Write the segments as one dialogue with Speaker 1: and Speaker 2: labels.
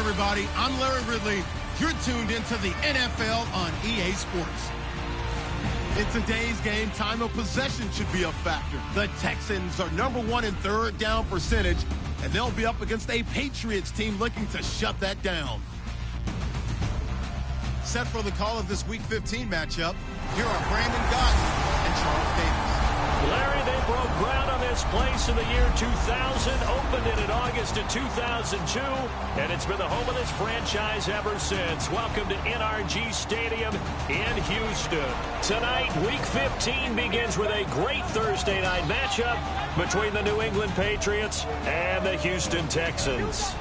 Speaker 1: everybody. I'm Larry Ridley. You're tuned into the NFL on EA Sports. In today's game, time of possession should be a factor. The Texans are #1 in third down percentage, and they'll be up against a Patriots team looking to shut that down. Set for the call of this Week 15 matchup, here are Brandon Gotton and Charles Davis.
Speaker 2: Larry, they broke ground on this place in the year 2000, opened it in August of 2002, and it's been the home of this franchise ever since. Welcome to NRG Stadium in Houston. Tonight, Week 15 begins with a great Thursday night matchup between the New England Patriots and the Houston Texans.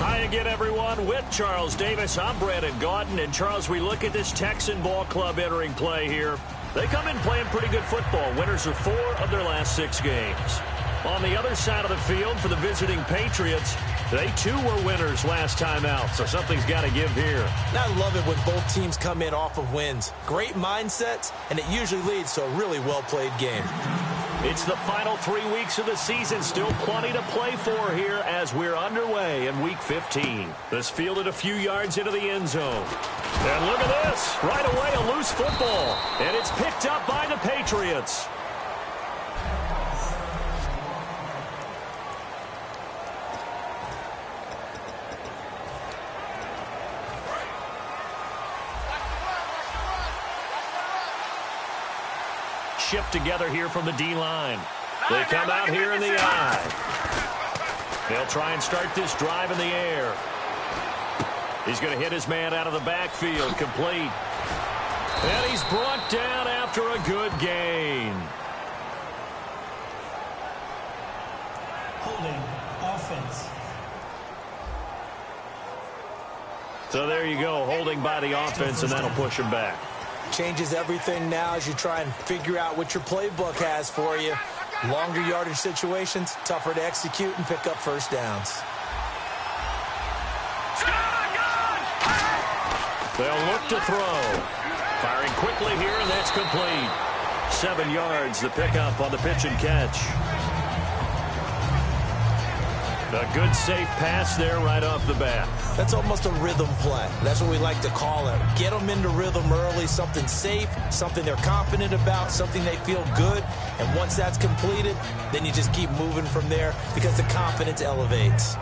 Speaker 2: Hi again, everyone. With Charles Davis, I'm Brandon Gauton. And, Charles, we look at this Texan ball club entering play here. They come in playing pretty good football. Winners of 4 of their last 6 games. On the other side of the field for the visiting Patriots, they too were winners last time out, so something's got to give here.
Speaker 3: And I love it when both teams come in off of wins. Great mindsets, and it usually leads to a really well-played game.
Speaker 2: It's the final 3 weeks of the season. Still plenty to play for here as we're underway in Week 15. This fielded a few yards into the end zone. And look at this. Right away, a loose football. And it's picked up by the Patriots. Shift together here from the D-line. They come out here in the I. They'll try and start this drive in the air. He's going to hit his man out of the backfield, complete. And he's brought down after a good gain.
Speaker 4: Holding offense.
Speaker 2: So there you go, holding by the offense, and that'll push him back.
Speaker 3: Changes everything now as you try and figure out what your playbook has for you. Longer yardage situations, tougher to execute and pick up first downs.
Speaker 2: They'll look to throw. Firing quickly here, and that's complete. 7 yards, the pickup on the pitch and catch. A good, safe pass there right off the bat.
Speaker 3: That's almost a rhythm play. That's what we like to call it. Get them into rhythm early, something safe, something they're confident about, something they feel good. And once that's completed, then you just keep moving from there because the confidence elevates.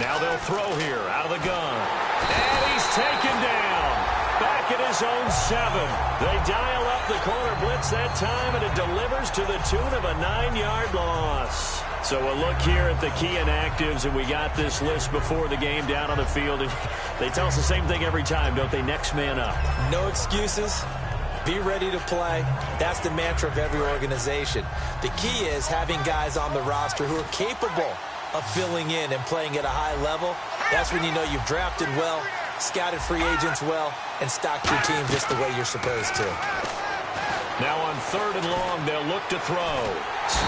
Speaker 2: Now they'll throw here out of the gun. And he's taken down. Back at his own 7. They dial up the corner blitz that time, and it delivers to the tune of a 9-yard loss. So a look here at the key inactives, and we got this list before the game down on the field. And they tell us the same thing every time, don't they? Next man up.
Speaker 3: No excuses. Be ready to play. That's the mantra of every organization. The key is having guys on the roster who are capable of filling in and playing at a high level. That's when you know you've drafted well, scouted free agents well, and stocked your team just the way you're supposed to.
Speaker 2: Now on 3rd and long, they'll look to throw.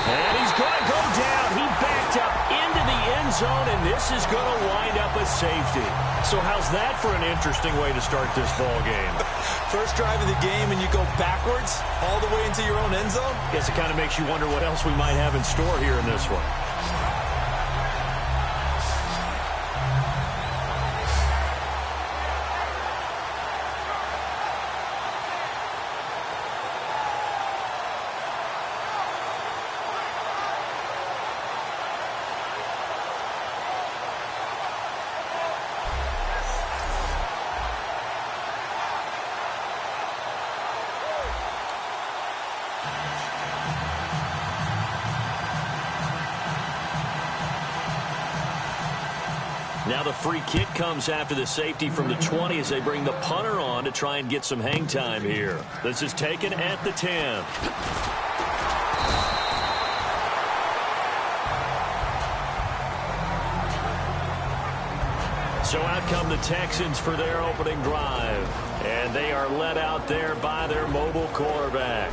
Speaker 2: And he's going to go down. He backed up into the end zone, and this is going to wind up a safety. So how's that for an interesting way to start this ball game?
Speaker 3: First drive of the game, and you go backwards all the way into your own end zone?
Speaker 2: Guess it kind of makes you wonder what else we might have in store here in this one. Now the free kick comes after the safety from the 20 as they bring the punter on to try and get some hang time here. This is taken at the 10. So out come the Texans for their opening drive. And they are led out there by their mobile quarterback.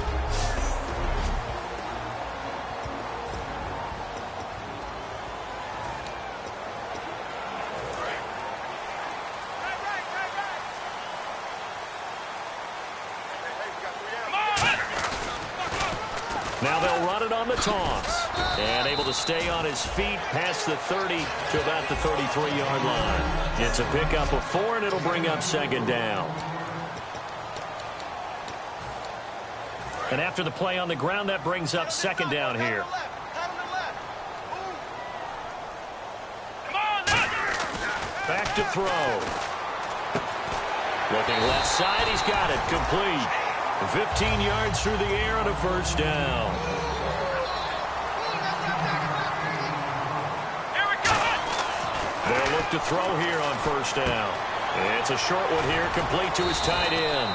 Speaker 2: Now they'll run it on the toss. And able to stay on his feet past the 30 to about the 33-yard line. It's a pickup of 4, and it'll bring up second down. And after the play on the ground, that brings up second down here. Back to throw. Looking left side, he's got it. Complete. 15 yards through the air on a first down. They'll look to throw here on first down. It's a short one here, complete to his tight end.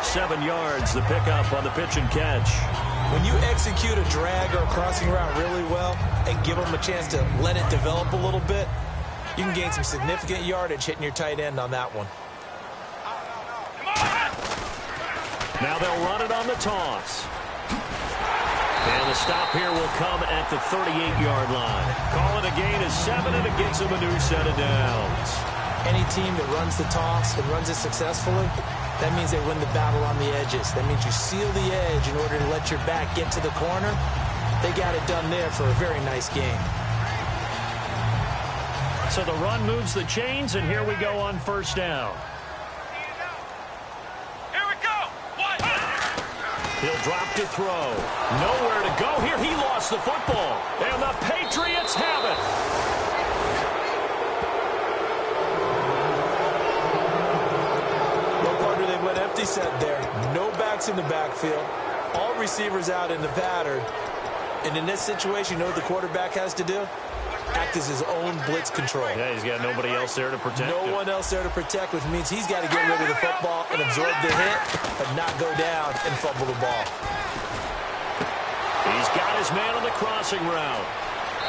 Speaker 2: 7 yards, the pickup on the pitch and catch.
Speaker 3: When you execute a drag or a crossing route really well and give them a chance to let it develop a little bit, you can gain some significant yardage hitting your tight end on that one.
Speaker 2: Now they'll run it on the toss. And the stop here will come at the 38-yard line. Call it a gain of 7, and it gets him a new set of downs.
Speaker 3: Any team that runs the toss and runs it successfully, that means they win the battle on the edges. That means you seal the edge in order to let your back get to the corner. They got it done there for a very nice game.
Speaker 2: So the run moves the chains, and here we go on first down.
Speaker 4: Here we go. What?
Speaker 2: He'll drop to throw. Nowhere to go here. He lost the football. And the Patriots have it.
Speaker 3: Well, partner, they went empty set there. No backs in the backfield. All receivers out in the pattern. And in this situation, you know what the quarterback has to do? Act as his own blitz control.
Speaker 2: Yeah, he's got nobody else there to protect him.
Speaker 3: No one else there to protect, which means he's got to get rid of the football and absorb the hit, but not go down and fumble the ball.
Speaker 2: He's got his man on the crossing route.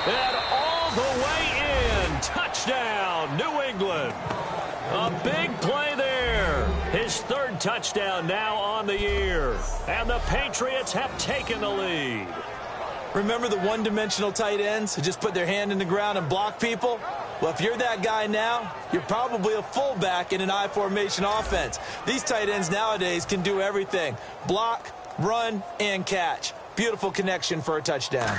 Speaker 2: And all the way in. Touchdown, New England. A big play there. His 3rd touchdown now on the year. And the Patriots have taken the lead.
Speaker 3: Remember the one-dimensional tight ends who just put their hand in the ground and block people? Well, if you're that guy now, you're probably a fullback in an I-formation offense. These tight ends nowadays can do everything. Block, run, and catch. Beautiful connection for a touchdown.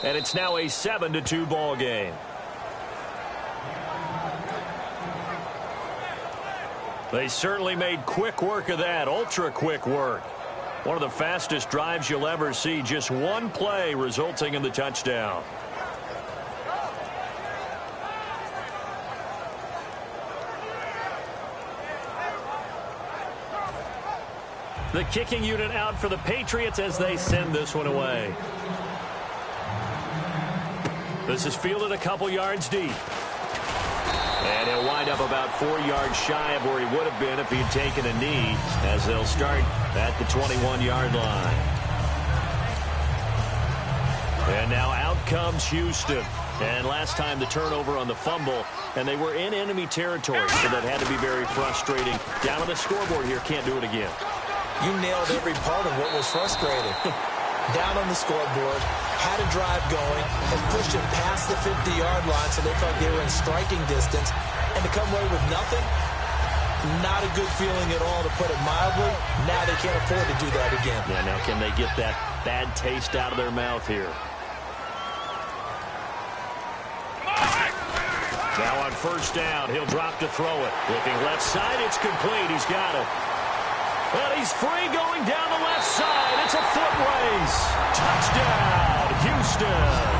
Speaker 2: And it's now a 7-2 ball game. They certainly made quick work of that, ultra-quick work. One of the fastest drives you'll ever see. Just one play resulting in the touchdown. The kicking unit out for the Patriots as they send this one away. This is fielded a couple yards deep. And he'll wind up about 4 yards shy of where he would have been if he had taken a knee, as they'll start at the 21-yard line. And now out comes Houston. And last time the turnover on the fumble, and they were in enemy territory, so that had to be very frustrating. Down on the scoreboard here, can't do it again.
Speaker 3: You nailed every part of what was frustrating. Down on the scoreboard, had a drive going, and pushed it past the 50-yard line so they thought they were in striking distance, and to come away with nothing, not a good feeling at all, to put it mildly. Now they can't afford to do that again.
Speaker 2: Yeah, now can they get that bad taste out of their mouth here? Now on first down, he'll drop to throw it. Looking left side, it's complete. He's got it. And he's free going down the left side. It's a foot race. Touchdown, Houston.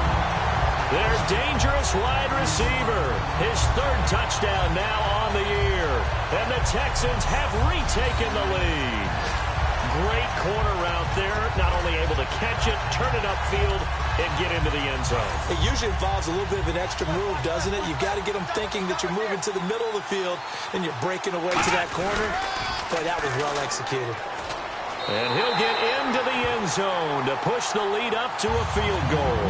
Speaker 2: Their dangerous wide receiver. His 3rd touchdown now on the year. And the Texans have retaken the lead. Great corner route there. Not only able to catch it, turn it upfield, and get into the end zone.
Speaker 3: It usually involves a little bit of an extra move, doesn't it? You've got to get them thinking that you're moving to the middle of the field and you're breaking away to that corner. Boy, that was well executed.
Speaker 2: And he'll get into the end zone to push the lead up to a field goal.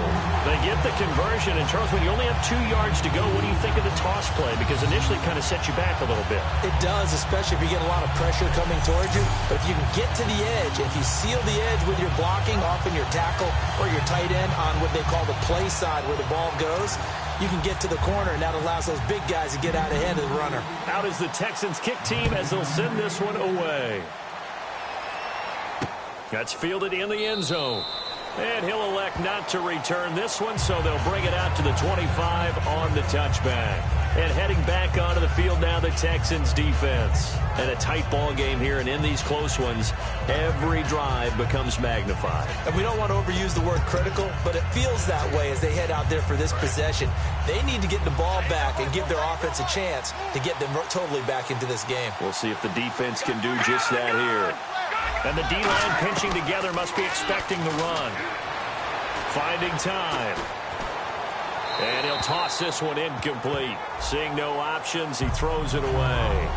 Speaker 2: They get the conversion. And, Charles, when you only have 2 yards to go, what do you think of the toss play? Because initially it kind of sets you back a little bit. It
Speaker 3: does, especially if you get a lot of pressure coming towards you. But if you can get to the edge, if you seal the edge with your blocking, often your tackle or your tight end on what they call the play side where the ball goes, you can get to the corner, and that allows those big guys to get out ahead of the runner.
Speaker 2: Out is the Texans kick team as they'll send this one away. That's fielded in the end zone. And he'll elect not to return this one, so they'll bring it out to the 25 on the touchback. And heading back onto the field now, the Texans defense. And a tight ball game here, and in these close ones, every drive becomes magnified.
Speaker 3: And we don't want to overuse the word critical, but it feels that way as they head out there for this possession. They need to get the ball back and give their offense a chance to get them totally back into this game.
Speaker 2: We'll see if the defense can do just that here. And the D-line pinching together, must be expecting the run. Finding time. And he'll toss this one incomplete. Seeing no options, he throws it away.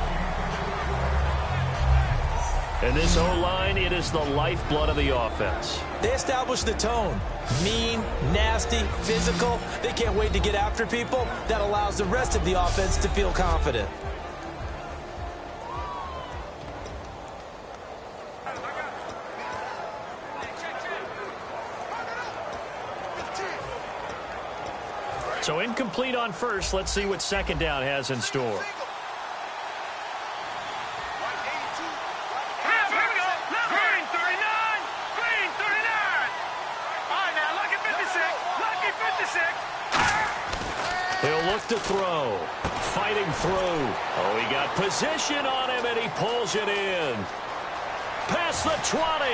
Speaker 2: And this O-line, it is the lifeblood of the offense.
Speaker 3: They establish the tone. Mean, nasty, physical. They can't wait to get after people. That allows the rest of the offense to feel confident.
Speaker 2: So incomplete on first. Let's see what second down has in store. He'll look to throw. Fighting through. Oh, he got position on him, and he pulls it in. Past the 20.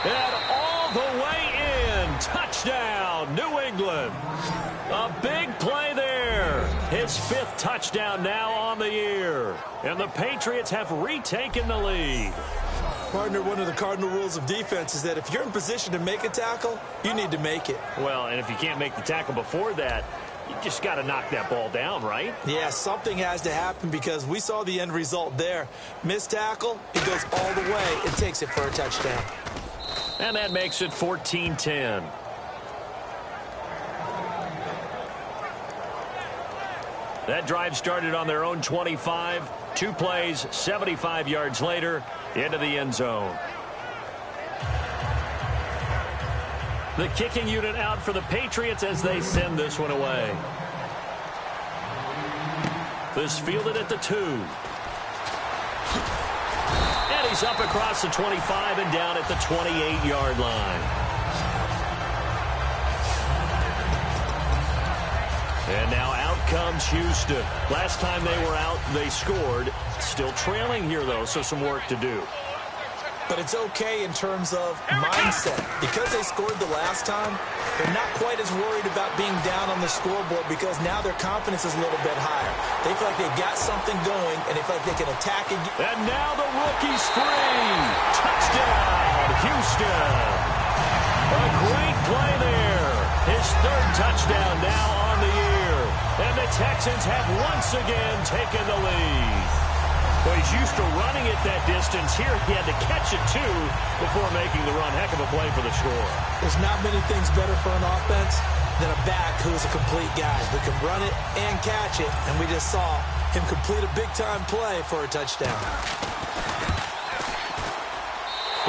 Speaker 2: And all the way in. Touchdown, New England. A big play there. His 5th touchdown now on the year. And the Patriots have retaken the lead.
Speaker 3: Partner, one of the cardinal rules of defense is that if you're in position to make a tackle, you need to make it.
Speaker 2: Well, and if you can't make the tackle before that, you just got to knock that ball down, right?
Speaker 3: Yeah, something has to happen because we saw the end result there. Missed tackle, it goes all the way and takes it for a touchdown.
Speaker 2: And that makes it 14-10. That drive started on their own 25. 2 plays, 75 yards later, into the end zone. The kicking unit out for the Patriots as they send this one away. This fielded at the 2. And he's up across the 25 and down at the 28-yard line. And now out comes Houston. Last time they were out, they scored. Still trailing here, though, so some work to do.
Speaker 3: But it's okay in terms of mindset. Because they scored the last time, they're not quite as worried about being down on the scoreboard because now their confidence is a little bit higher. They feel like they've got something going, and they feel like they can attack again.
Speaker 2: And now the rookie's free. Touchdown, Houston. A great play there. His 3rd touchdown now on the year. And the Texans have once again taken the lead. Well, he's used to running it that distance. Here he had to catch it, too, before making the run. Heck of a play for the score.
Speaker 3: There's not many things better for an offense than a back who is a complete guy who can run it and catch it. And we just saw him complete a big-time play for a touchdown.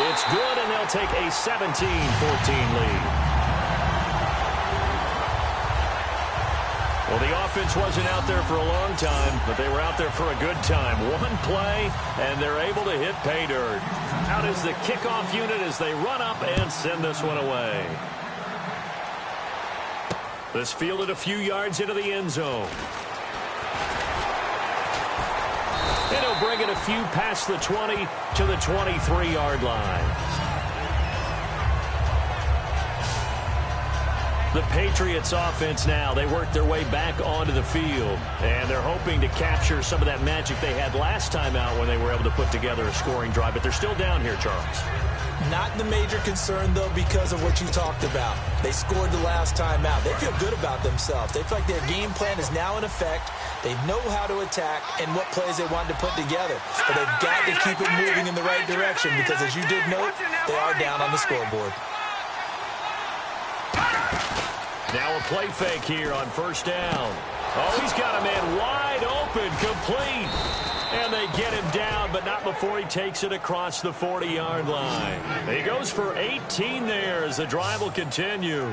Speaker 2: It's good, and they'll take a 17-14 lead. Well, the offense wasn't out there for a long time, but they were out there for a good time. One play, and they're able to hit pay dirt. Out is the kickoff unit as they run up and send this one away. This fielded a few yards into the end zone. And he'll bring it a few past the 20 to the 23-yard line. The Patriots offense now, they work their way back onto the field, and they're hoping to capture some of that magic they had last time out when they were able to put together a scoring drive, but they're still down here, Charles.
Speaker 3: Not the major concern, though, because of what you talked about. They scored the last time out. They feel good about themselves. They feel like their game plan is now in effect. They know how to attack and what plays they want to put together. But they've got to keep it moving in the right direction because, as you did note, they are down on the scoreboard.
Speaker 2: Now a play fake here on first down. Oh, he's got a man wide open, complete. And they get him down, but not before he takes it across the 40-yard line. He goes for 18 there as the drive will continue.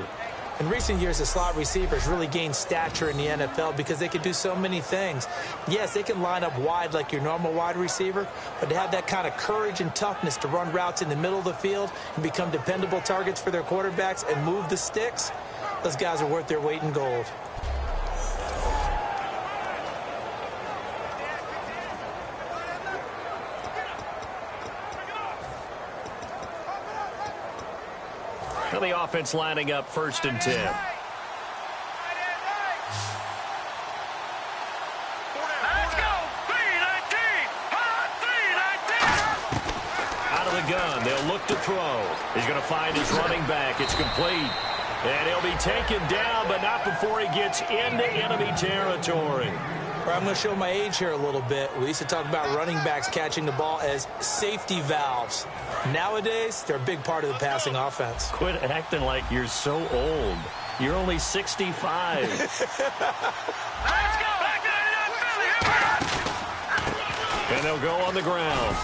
Speaker 3: In recent years, the slot receivers really gained stature in the NFL because they can do so many things. Yes, they can line up wide like your normal wide receiver, but to have that kind of courage and toughness to run routes in the middle of the field and become dependable targets for their quarterbacks and move the sticks, those guys are worth their weight in gold.
Speaker 2: And the offense lining up 1st and 10.
Speaker 4: Let's go! 3-19!
Speaker 2: Out of the gun, they'll look to throw. He's going to find his running back. It's complete. And he'll be taken down, but not before he gets into enemy territory.
Speaker 3: I'm going to show my age here a little bit. We used to talk about running backs catching the ball as safety valves. Nowadays, they're a big part of the passing offense.
Speaker 2: Quit acting like you're so old. You're only 65.
Speaker 4: Let's go! Back to the
Speaker 2: And they'll go on the ground.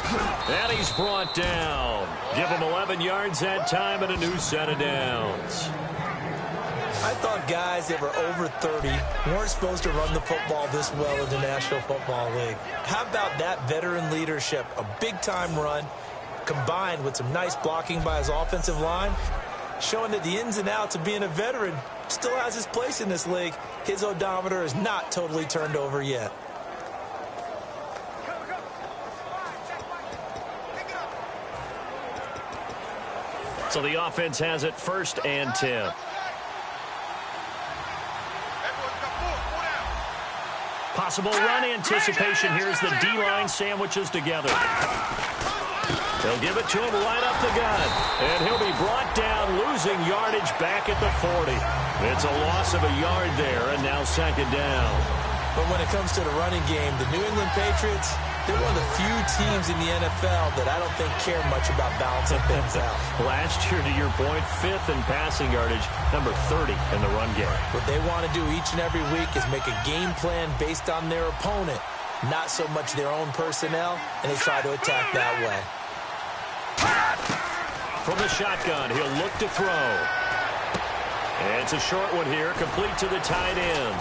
Speaker 2: And he's brought down. Give him 11 yards that time and a new set of downs.
Speaker 3: I thought guys that were over 30 weren't supposed to run the football this well in the National Football League. How about that veteran leadership? A big-time run combined with some nice blocking by his offensive line, showing that the ins and outs of being a veteran still has his place in this league. His odometer is not totally turned over yet.
Speaker 2: So the offense has it 1st and 10. Possible run anticipation. Here's the D-line sandwiches together. They'll give it to him right up the gut. And he'll be brought down, losing yardage back at the 40. It's a loss of a yard there, and now 2nd down.
Speaker 3: But when it comes to the running game, the New England Patriots, they're one of the few teams in the NFL that I don't think care much about balancing things out.
Speaker 2: Last year, to your point, 5th in passing yardage, number 30 in the run game.
Speaker 3: What they want to do each and every week is make a game plan based on their opponent, not so much their own personnel, and they try to attack that way.
Speaker 2: From the shotgun, he'll look to throw. And it's a short one here, complete to the tight end.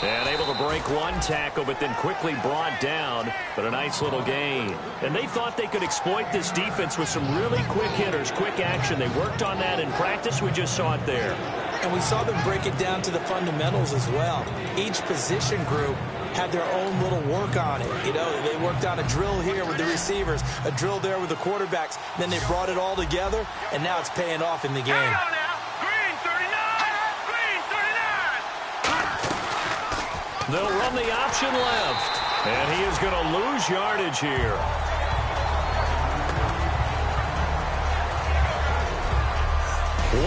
Speaker 2: And able to break one tackle, but then quickly brought down. But a nice little gain. And they thought they could exploit this defense with some really quick hitters, quick action. They worked on that in practice. We just saw it there.
Speaker 3: And we saw them break it down to the fundamentals as well. Each position group had their own little work on it. You know, they worked on a drill here with the receivers, a drill there with the quarterbacks. Then they brought it all together, and now it's paying off in the game.
Speaker 2: They'll run the option left, and he is going to lose yardage here.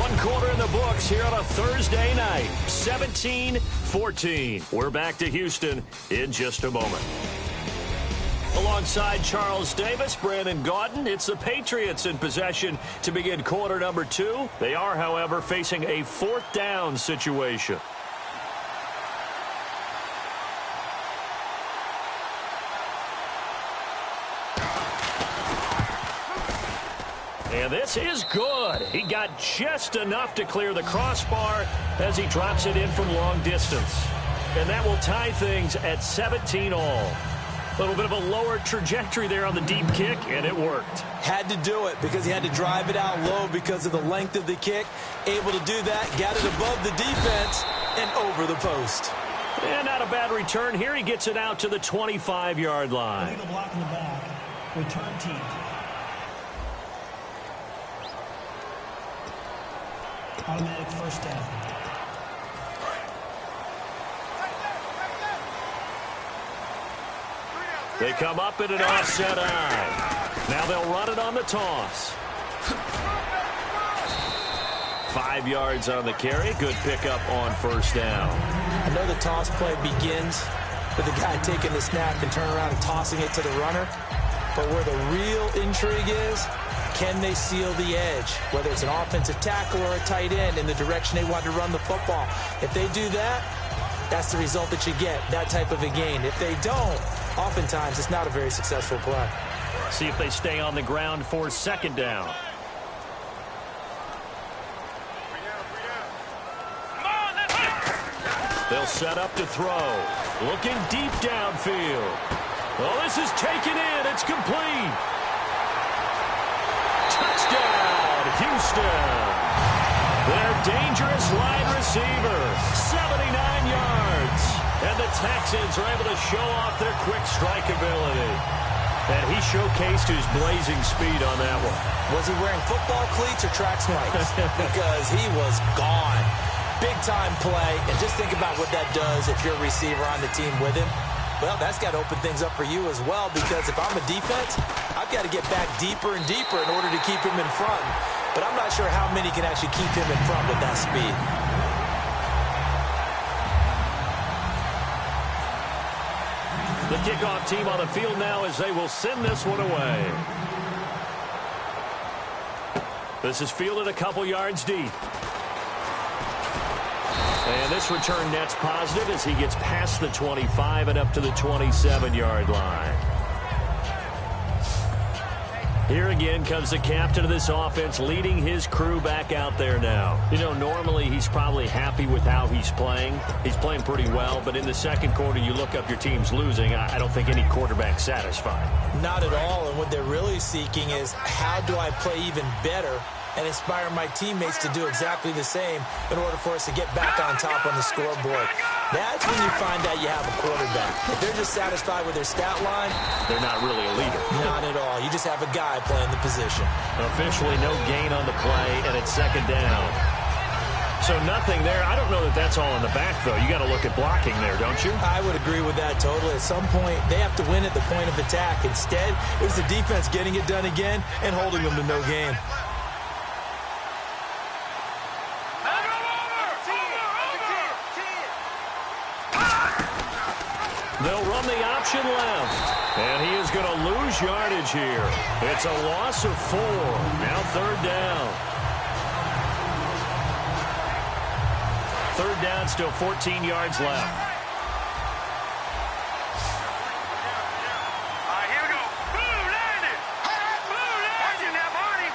Speaker 2: One quarter in the books here on a Thursday night, 17-14. We're back to Houston in just a moment. Alongside Charles Davis, Brandon Gaudin, it's the Patriots in possession to begin quarter number 2. They are, however, facing a 4th down situation. And this is good. He got just enough to clear the crossbar as he drops it in from long distance. And that will tie things at 17 all. A little bit of a lower trajectory there on the deep kick, and it worked.
Speaker 3: Had to do it because he had to drive it out low because of the length of the kick. Able to do that, got it above the defense and over the post.
Speaker 2: And not a bad return here. He gets it out to the 25-yard line.
Speaker 5: Illegal block in the back. Return team. Automatic 1st down.
Speaker 2: They come up in an offset eye. Now they'll run it on the toss. 5 yards on the carry. Good pickup on 1st down.
Speaker 3: I know the toss play begins with the guy taking the snap and turning around and tossing it to the runner. But where the real intrigue is, can they seal the edge, whether it's an offensive tackle or a tight end in the direction they want to run the football? If they do that, that's the result that you get, that type of a gain. If they don't, oftentimes it's not a very successful play.
Speaker 2: See if they stay on the ground for 2nd down. They'll set up to throw. Looking deep downfield. Well, this is taken in. It's complete. Touchdown, Houston. Their dangerous wide receiver, 79 yards. And the Texans are able to show off their quick strike ability. And he showcased his blazing speed on that one.
Speaker 3: Was he wearing football cleats or track spikes? Because he was gone. Big-time play. And just think about what that does if you're a receiver on the team with him. Well, that's got to open things up for you as well, because if I'm a defense, I've got to get back deeper and deeper in order to keep him in front. But I'm not sure how many can actually keep him in front with that speed.
Speaker 2: The kickoff team on the field now as they will send this one away. This is fielded a couple yards deep. And this return net's positive as he gets past the 25 and up to the 27-yard line. Here again comes the captain of this offense, leading his crew back out there now. You know, normally he's probably happy with how he's playing. He's playing pretty well, but in the second quarter, you look up your team's losing. I don't think any quarterback's satisfied.
Speaker 3: Not at all, and what they're really seeking is how do I play even better and inspire my teammates to do exactly the same in order for us to get back on top on the scoreboard. That's when you find out you have a quarterback. If they're just satisfied with their stat line,
Speaker 2: they're not really a leader.
Speaker 3: Not at all. You just have a guy playing the position.
Speaker 2: Officially no gain on the play, and it's second down. So nothing there. I don't know that that's all in the back, though. You got to look at blocking there, don't you?
Speaker 3: I would agree with that totally. At some point, they have to win at the point of attack. Instead, it was the defense getting it done again and holding them to no gain.
Speaker 2: They'll run the option left. And he is going to lose yardage here. It's a loss of 4. Now third down. Third down, still 14 yards left.
Speaker 4: All right, here we go. Blue landed. Blue landed. Watching that, Marty.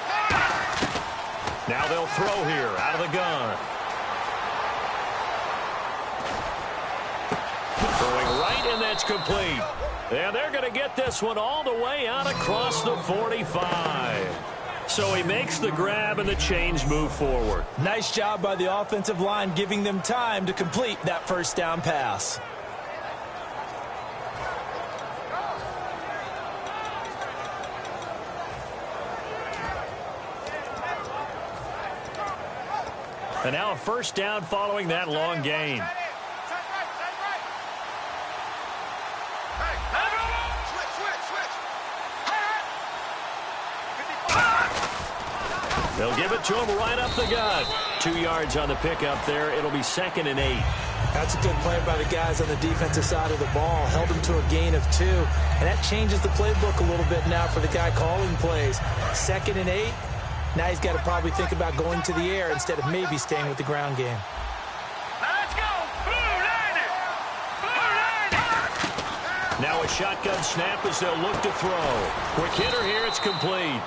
Speaker 2: Now they'll throw here out of the gun. Throwing right, and that's complete. And they're going to get this one all the way out across the 45. So he makes the grab, and the chains move forward.
Speaker 3: Nice job by the offensive line, giving them time to complete that first down pass.
Speaker 2: And now a first down following that long gain. They'll give it to him right up the gut. 2 yards on the pickup there. It'll be 2nd and 8.
Speaker 3: That's a good play by the guys on the defensive side of the ball. Held them to a gain of 2. And that changes the playbook a little bit now for the guy calling plays. 2nd and 8. Now he's got to probably think about going to the air instead of maybe staying with the ground game.
Speaker 4: Let's go. Blue landed. Blue landed.
Speaker 2: Now a shotgun snap as they'll look to throw. Quick hitter here. It's complete.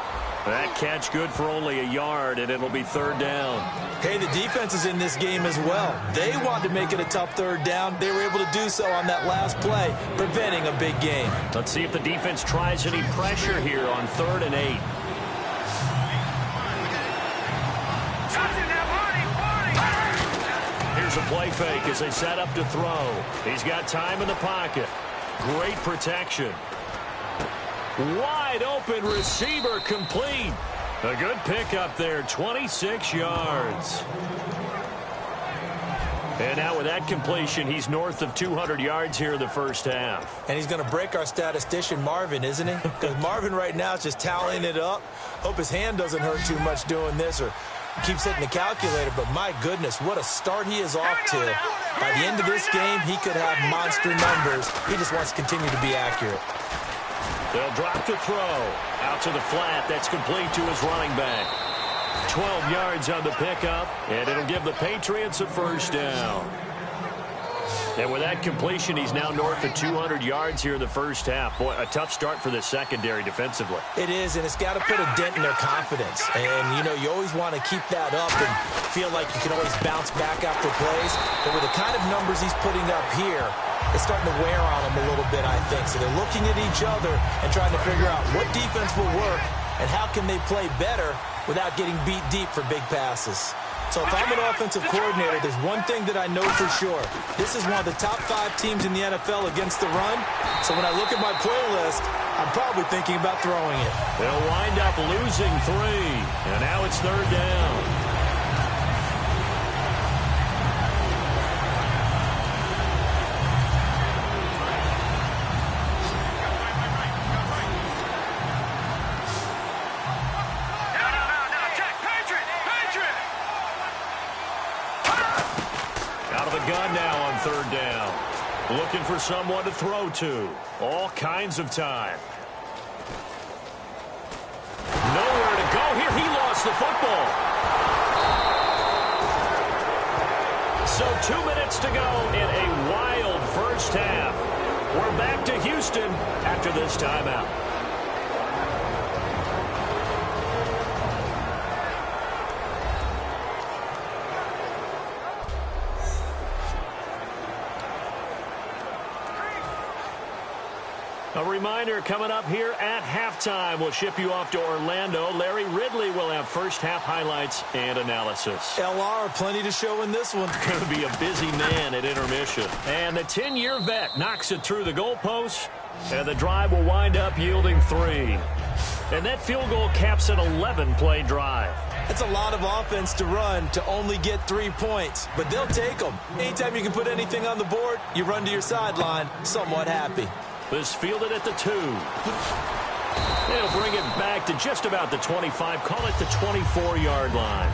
Speaker 2: That catch good for only a yard, and it'll be third down.
Speaker 3: Hey, the defense is in this game as well. They wanted to make it a tough third down. They were able to do so on that last play, preventing a big gain.
Speaker 2: Let's see if the defense tries any pressure here on 3rd and 8. Here's a play fake as they set up to throw. He's got time in the pocket. Great protection. Wide open receiver, complete. A good pickup there, 26 yards. And now with that completion, he's north of 200 yards here in the first half.
Speaker 3: And he's going to break our statistician, Marvin, isn't he? Because Marvin right now is just tallying it up. Hope his hand doesn't hurt too much doing this or keeps hitting the calculator. But my goodness, what a start he is off to. By the end of this game, he could have monster numbers. He just wants to continue to be accurate.
Speaker 2: They'll drop to throw. Out to the flat. That's complete to his running back. 12 yards on the pickup, and it'll give the Patriots a first down. And with that completion, he's now north of 200 yards here in the first half. Boy, a tough start for this secondary defensively.
Speaker 3: It is, and it's got to put a dent in their confidence. And, you know, you always want to keep that up and feel like you can always bounce back after plays. But with the kind of numbers he's putting up here, it's starting to wear on them a little bit, I think. So they're looking at each other and trying to figure out what defense will work and how can they play better without getting beat deep for big passes. So if I'm an offensive coordinator, there's one thing that I know for sure. This is one of the top 5 teams in the NFL against the run. So when I look at my playlist, I'm probably thinking about throwing it.
Speaker 2: They'll wind up losing 3. And now it's 3rd down. Gun now on 3rd down. Looking for someone to throw to. All kinds of time. Nowhere to go here. He lost the football. So 2 minutes to go in a wild first half. We're back to Houston after this timeout. A reminder, coming up here at halftime, we'll ship you off to Orlando. Larry Ridley will have first half highlights and analysis.
Speaker 3: LR, plenty to show in this one.
Speaker 2: Going to be a busy man at intermission. And the 10-year vet knocks it through the goalpost, and the drive will wind up yielding 3. And that field goal caps an 11-play drive.
Speaker 3: That's a lot of offense to run to only get 3 points, but they'll take them. Anytime you can put anything on the board, you run to your sideline somewhat happy.
Speaker 2: This fielded at the 2. They'll bring it back to just about the 25. Call it the 24-yard line.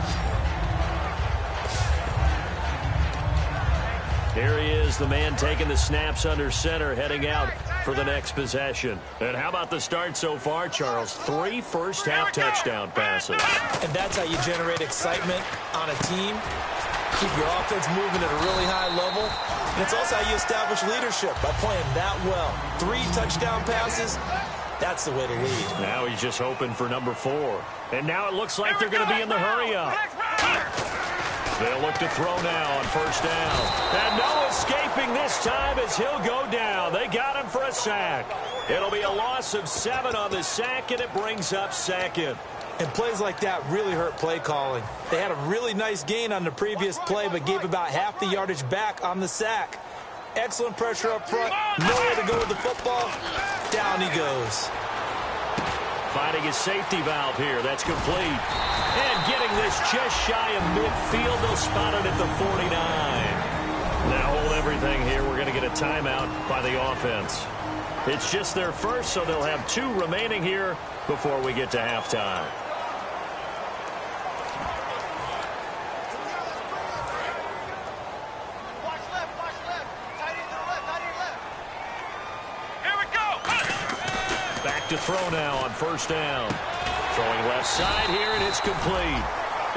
Speaker 2: Here he is, the man taking the snaps under center, heading out for the next possession. And how about the start so far, Charles? 3 first-half touchdown passes.
Speaker 3: And that's how you generate excitement on a team. Keep your offense moving at a really high level. And it's also how you establish leadership, by playing that well. 3 touchdown passes, that's the way to lead.
Speaker 2: Now he's just hoping for number 4. And now it looks like they're going to be in the hurry-up. They'll look to throw now on first down. And no escaping this time as he'll go down. They got him for a sack. It'll be a loss of 7 on the sack, and it brings up 2nd.
Speaker 3: And plays like that really hurt play calling. They had a really nice gain on the previous play, but gave about half the yardage back on the sack. Excellent pressure up front. Nowhere to go with the football. Down he goes.
Speaker 2: Finding his safety valve here. That's complete. And getting this just shy of midfield. They'll spot it at the 49. Now hold everything here. We're going to get a timeout by the offense. It's just their first, so they'll have 2 remaining here before we get to halftime. To throw now on first down. Throwing left side here, and it's complete.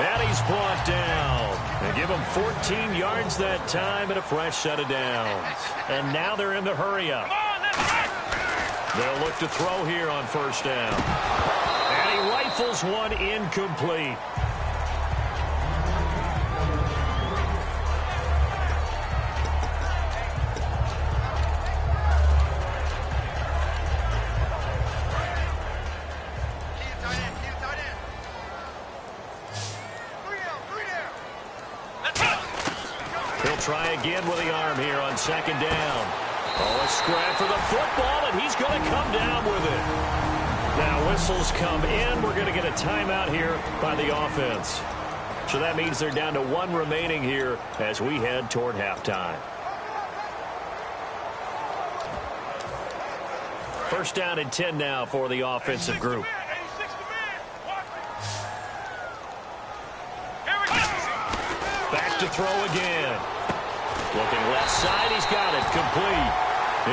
Speaker 2: And he's brought down. They give him 14 yards that time and a fresh set of downs. And now they're in the hurry-up. They'll look to throw here on first down. And he rifles one incomplete. Try again with the arm here on second down. Oh, a scrap for the football, and he's going to come down with it. Now whistles come in. We're going to get a timeout here by the offense. So that means they're down to 1 remaining here as we head toward halftime. First down and 10 now for the offensive group. Back to throw again. Looking left side, he's got it, complete.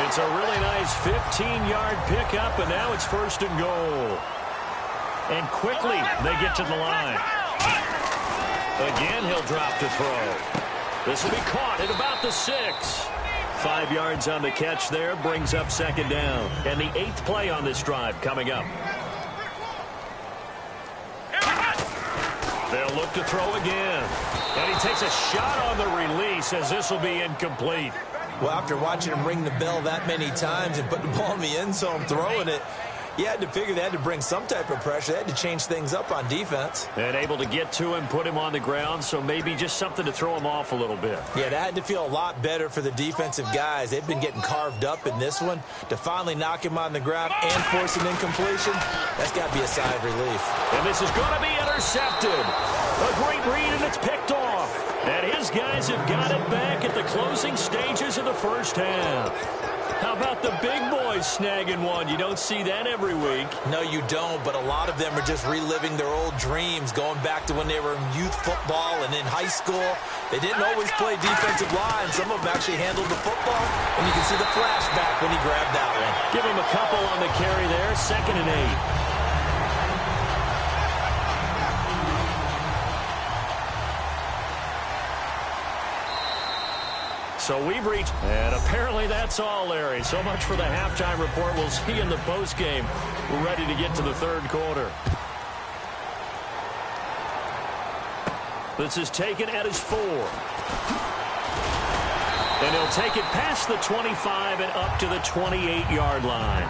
Speaker 2: It's a really nice 15-yard pickup, and now it's 1st and goal. And quickly, they get to the line. Again, he'll drop to throw. This will be caught at about the 6. 5 yards on the catch there, brings up second down. And the 8th play on this drive coming up. They'll look to throw again. And he takes a shot on the release as this will be incomplete.
Speaker 3: Well, after watching him ring the bell that many times and put the ball in the end zone, throwing it, you had to figure they had to bring some type of pressure. They had to change things up on defense.
Speaker 2: And able to get to him, put him on the ground, so maybe just something to throw him off a little bit.
Speaker 3: Yeah, that had to feel a lot better for the defensive guys. They've been getting carved up in this one. To finally knock him on the ground and force an incompletion, that's got to be a sigh of relief.
Speaker 2: And this is going to be intercepted. A great read, and it's picked off. And his guys have got it back at the closing stages of the first half. How about the big boys snagging one? You don't see that every week.
Speaker 3: No, you don't, but a lot of them are just reliving their old dreams, going back to when they were in youth football and in high school. They didn't always play defensive line. Some of them actually handled the football, and you can see the flashback when he grabbed that one.
Speaker 2: Give him a couple on the carry there, 2nd and 8. So we've reached, and apparently that's all, Larry. So much for the halftime report. We'll see in the postgame. We're ready to get to the third quarter. This is taken at his 4. And he'll take it past the 25 and up to the 28-yard line.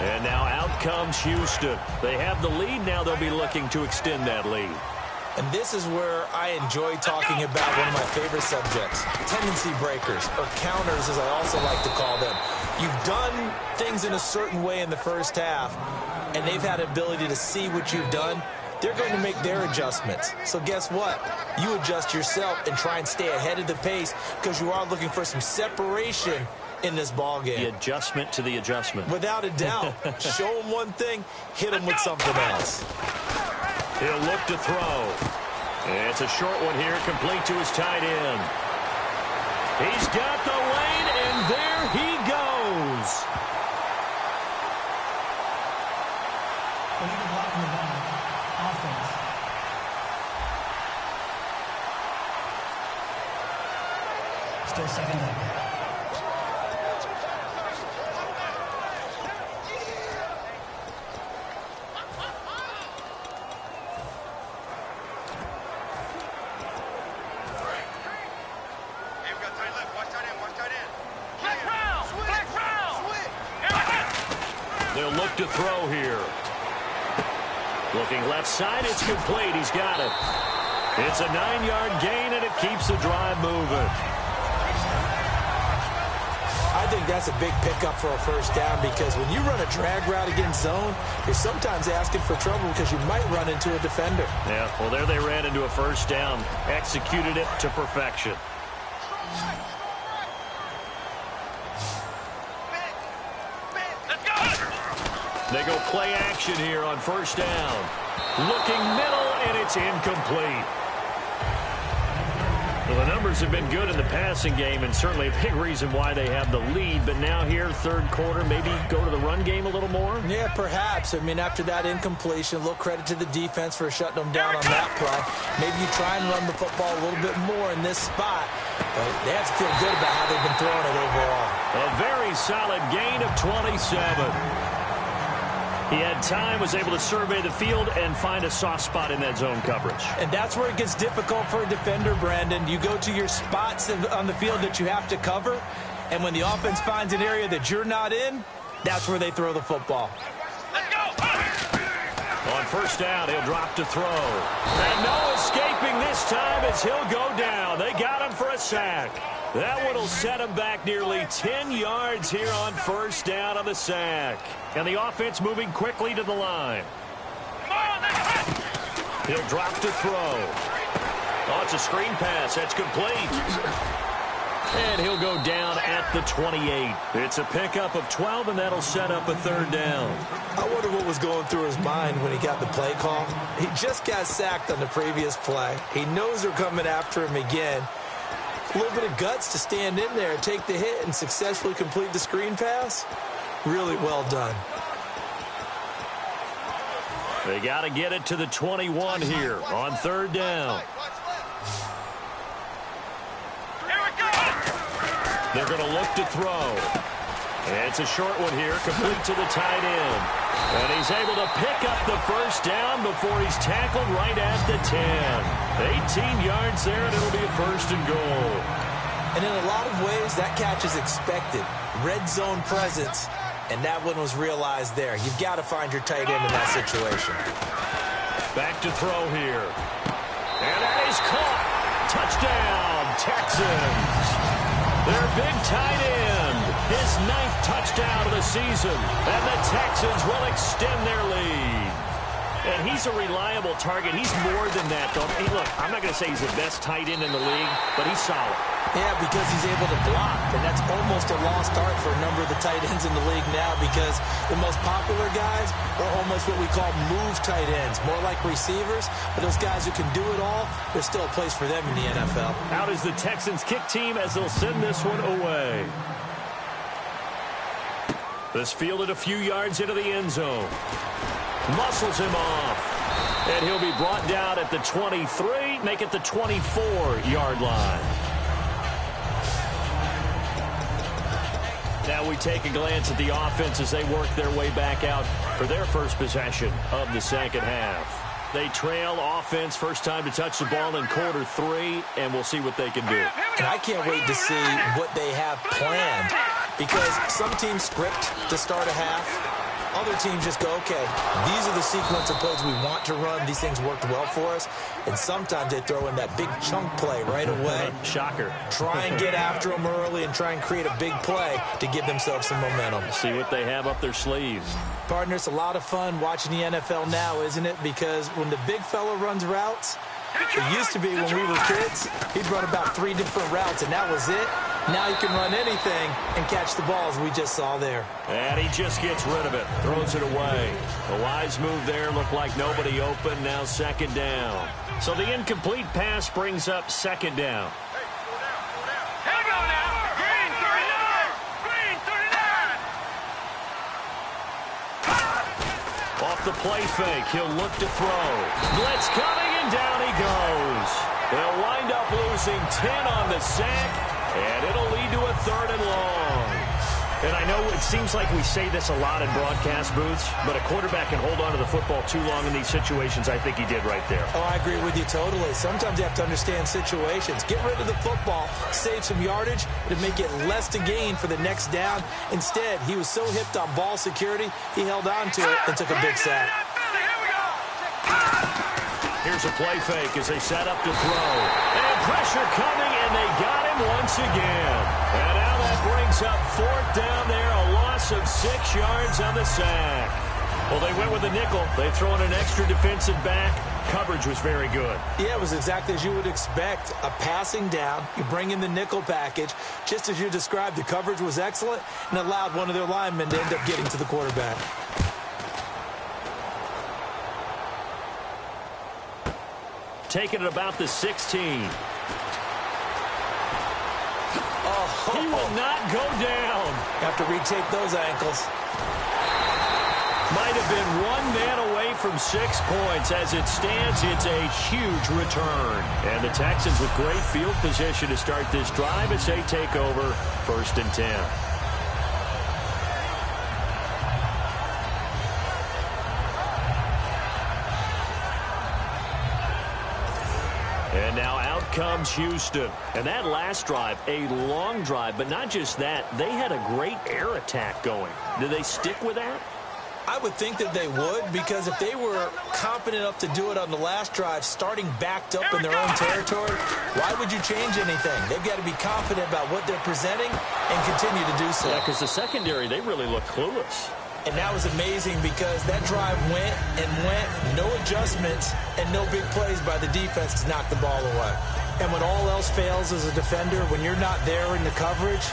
Speaker 2: And now out comes Houston. They have the lead. Now they'll be looking to extend that lead.
Speaker 3: And this is where I enjoy talking about one of my favorite subjects, tendency breakers, or counters as I also like to call them. You've done things in a certain way in the first half, and they've had the ability to see what you've done. They're going to make their adjustments. So guess what? You adjust yourself and try and stay ahead of the pace because you are looking for some separation in this ball game.
Speaker 2: The adjustment to the adjustment.
Speaker 3: Without a doubt. Show them one thing, hit them with something else.
Speaker 2: He'll look to throw. It's a short one here, complete to his tight end. He's got the lane, and there he goes.
Speaker 5: Lead block in the back. Offense. Still 2nd down.
Speaker 2: They'll look to throw here. Looking left side, it's complete. He's got it. It's a 9-yard gain, and it keeps the drive moving.
Speaker 3: I think that's a big pickup for a first down because when you run a drag route against zone, you're sometimes asking for trouble because you might run into a defender.
Speaker 2: Yeah, well, there they ran into a first down. Executed it to perfection. They go play action here on first down. Looking middle, and it's incomplete. Well, the numbers have been good in the passing game, and certainly a big reason why they have the lead. But now here, third quarter, maybe go to the run game a little more?
Speaker 3: Yeah, perhaps. I mean, after that incompletion, a little credit to the defense for shutting them down on that play. Maybe you try and run the football a little bit more in this spot. But they have to feel good about how they've been throwing it overall.
Speaker 2: A very solid gain of 27. He had time, was able to survey the field and find a soft spot in that zone coverage.
Speaker 3: And that's where it gets difficult for a defender, Brandon. You go to your spots on the field that you have to cover, and when the offense finds an area that you're not in, that's where they throw the football.
Speaker 4: Let's go!
Speaker 2: On first down, he'll drop to throw. And no escaping this time as he'll go down. They got him for a sack. That one will set him back nearly 10 yards here on first down on the sack. And the offense moving quickly to the line. He'll drop to throw. Oh, it's a screen pass. That's complete. And he'll go down at the 28. It's a pickup of 12, and that'll set up a third down.
Speaker 3: I wonder what was going through his mind when he got the play call. He just got sacked on the previous play. He knows they're coming after him again. A little bit of guts to stand in there, take the hit, and successfully complete the screen pass. Really well done.
Speaker 2: They got to get it to the 21 here on third down. They're going to look to throw. It's a short one here, complete to the tight end. And he's able to pick up the first down before he's tackled right at the 10. 18 yards there, and it'll be a first and goal.
Speaker 3: And in a lot of ways, that catch is expected. Red zone presence, and that one was realized there. You've got to find your tight end in that situation.
Speaker 2: Back to throw here. And that is caught. Touchdown, Texans. Their big tight end, his 9th touchdown of the season. And the Texans will extend their lead. And he's a reliable target. He's more than that, though. Hey, look, I'm not going to say he's the best tight end in the league, but he's solid.
Speaker 3: Yeah, because he's able to block, and that's almost a lost art for a number of the tight ends in the league now, because the most popular guys are almost what we call move tight ends, more like receivers. But those guys who can do it all, there's still a place for them in the NFL.
Speaker 2: Out is the Texans kick team as they'll send this one away. This fielded a few yards into the end zone. Muscles him off. And he'll be brought down at the 23, make it the 24-yard line. Now we take a glance at the offense as they work their way back out for their first possession of the second half. They trail offense, first time to touch the ball in quarter 3, and we'll see what they can do.
Speaker 3: And I can't wait to see what they have planned, because some teams script to start a half. Other teams just go, okay, these are the sequence of plays we want to run. These things worked well for us. And sometimes they throw in that big chunk play right away.
Speaker 2: Shocker.
Speaker 3: Try and get after them early and try and create a big play to give themselves some momentum.
Speaker 2: See what they have up their sleeves.
Speaker 3: Partner, it's a lot of fun watching the NFL now, isn't it? Because when the big fella runs routes, it used to be when we were kids, he'd run about 3 different routes, and that was it. Now he can run anything and catch the balls we just saw there.
Speaker 2: And he just gets rid of it, throws it away. A wise move there, looked like nobody open, now second down. So the incomplete pass brings up second down.
Speaker 4: Here we go now. Green 39. Green 39.
Speaker 2: Off the play fake, he'll look to throw. Blitz coming, and down he goes. They'll wind up losing 10 on the sack. And it'll lead to a 3rd and long. And I know it seems like we say this a lot in broadcast booths, but a quarterback can hold on to the football too long in these situations. I think he did right there.
Speaker 3: Oh, I agree with you totally. Sometimes you have to understand situations. Get rid of the football, save some yardage to make it less to gain for the next down. Instead, he was so hipped on ball security, he held on to it and took a big sack.
Speaker 2: Here's a play fake as they set up to throw. And pressure coming, and they got him once again. And now that brings up 4th down there, a loss of 6 yards on the sack. Well, they went with a nickel. They throw in an extra defensive back. Coverage was very good.
Speaker 3: Yeah, it was exactly as you would expect. A passing down, you bring in the nickel package. Just as you described, the coverage was excellent and allowed one of their linemen to end up getting to the quarterback.
Speaker 2: Taking it about the 16.
Speaker 3: Oh,
Speaker 2: he will not go down.
Speaker 3: Have to retake those ankles.
Speaker 2: Might have been one man away from 6 points. As it stands, it's a huge return. And the Texans with great field position to start this drive as they take over 1st and 10. And now out comes Houston. And that last drive, a long drive, but not just that, they had a great air attack going. Do they stick with that?
Speaker 3: I would think that they would, because if they were confident enough to do it on the last drive, starting backed up in their own territory, why would you change anything? They've got to be confident about what they're presenting and continue to do so.
Speaker 2: Yeah, because the secondary, they really look clueless.
Speaker 3: And that was amazing because that drive went and went, no adjustments, and no big plays by the defense to knock the ball away. And when all else fails as a defender, when you're not there in the coverage,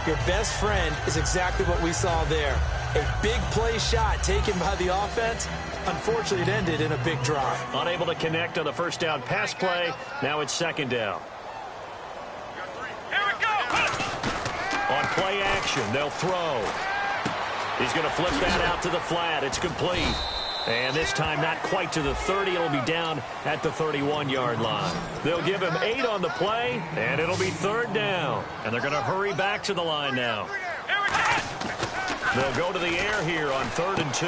Speaker 3: your best friend is exactly what we saw there. A big play shot taken by the offense. Unfortunately, it ended in a big drive.
Speaker 2: Unable to connect on the first down pass play. Now it's second down.
Speaker 4: Here we go.
Speaker 2: On play action, they'll throw. He's going to flip that out to the flat. It's complete. And this time not quite to the 30. It'll be down at the 31-yard line. They'll give him 8 on the play, and it'll be 3rd down. And they're going to hurry back to the line now. They'll go to the air here on 3rd and 2.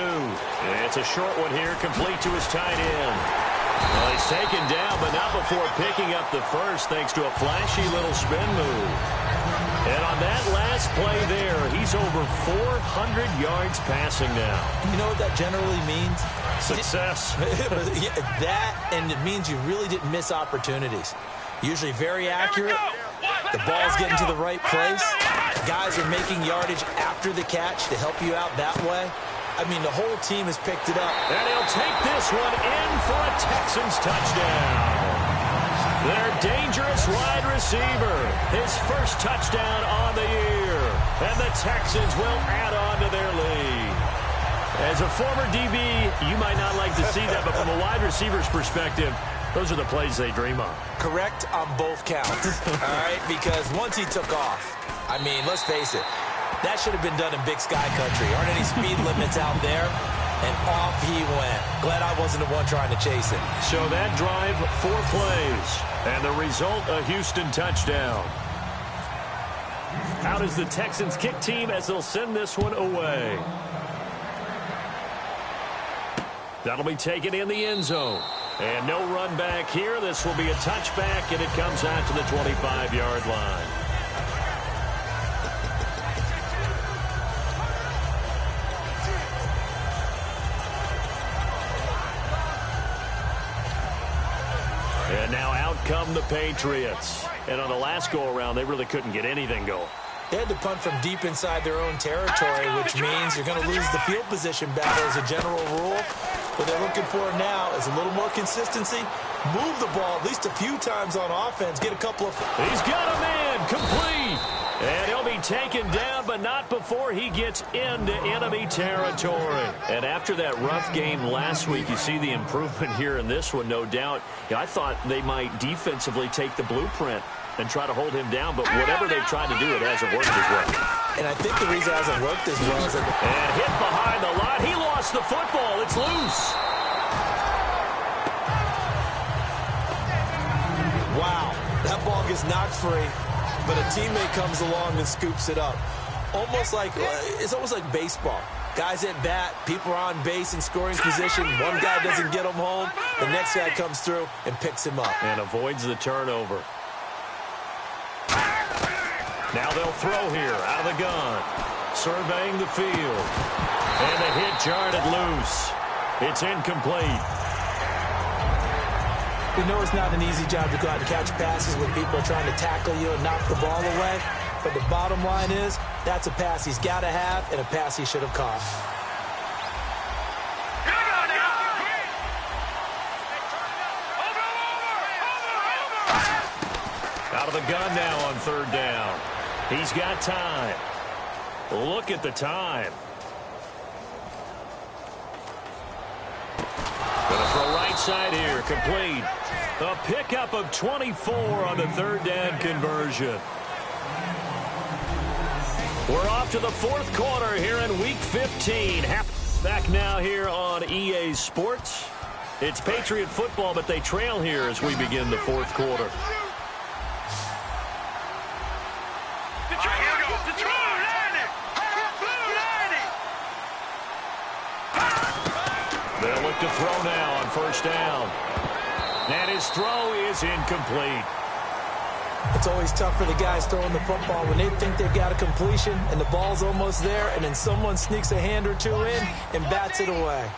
Speaker 2: It's a short one here, complete to his tight end. Well, he's taken down, but not before picking up the first thanks to a flashy little spin move. And on that last play there, he's over 400 yards passing now.
Speaker 3: You know what that generally means?
Speaker 2: Success.
Speaker 3: That, and it means you really didn't miss opportunities. Usually very accurate. The ball's getting to the right place. Guys are making yardage after the catch to help you out that way. I mean, the whole team has picked it up.
Speaker 2: And he'll take this one in for a Texans touchdown. Their dangerous wide receiver, his first touchdown on the year. And the Texans will add on to their lead. As a former DB, you might not like to see that, but from a wide receiver's perspective, those are the plays they dream of.
Speaker 3: Correct on both counts, all right? Because once he took off, I mean, let's face it, that should have been done in Big Sky Country. Aren't any speed limits out there? And off he went. Glad I wasn't the one trying to chase him.
Speaker 2: So that drive, 4 plays. And the result, a Houston touchdown. Out is the Texans kick team as they'll send this one away. That'll be taken in the end zone. And no run back here. This will be a touchback, and it comes out to the 25-yard line. And now out come the Patriots. And on the last go-around, they really couldn't get anything going.
Speaker 3: They had to punt from deep inside their own territory, which means you're going to lose the field position battle as a general rule. What they're looking for now is a little more consistency. Move the ball at least a few times on offense. Get a couple of...
Speaker 2: He's got a man complete. And he'll be taken down, but not before he gets into enemy territory. And after that rough game last week, you see the improvement here in this one, no doubt. I thought they might defensively take the blueprint and try to hold him down, but whatever they've tried to do, it hasn't worked as well.
Speaker 3: And I think the reason it hasn't worked as well is that...
Speaker 2: And hit behind the line. He lost the football. It's loose.
Speaker 3: Wow, that ball gets knocked free, but a teammate comes along and scoops it up. It's almost like baseball. Guys at bat, people are on base in scoring position. One guy doesn't get him home. The next guy comes through and picks him up.
Speaker 2: And avoids the turnover. Now they'll throw here out of the gun. Surveying the field. And the hit jarred loose. It's incomplete.
Speaker 3: We know it's not an easy job to go out and catch passes when people are trying to tackle you and knock the ball away. But the bottom line is, that's a pass he's got to have and a pass he should have caught.
Speaker 2: Out of the gun now on 3rd down. He's got time. Look at the time. Gonna throw right side here, complete. A pickup of 24 on the 3rd down conversion. We're off to the 4th quarter here in Week 15. Back now here on EA Sports. It's Patriot football, but they trail here as we begin the 4th quarter. They'll look to throw now on 1st down. And his throw is incomplete.
Speaker 3: It's always tough for the guys throwing the football when they think they've got a completion and the ball's almost there, and then someone sneaks a hand or two in and bats it away.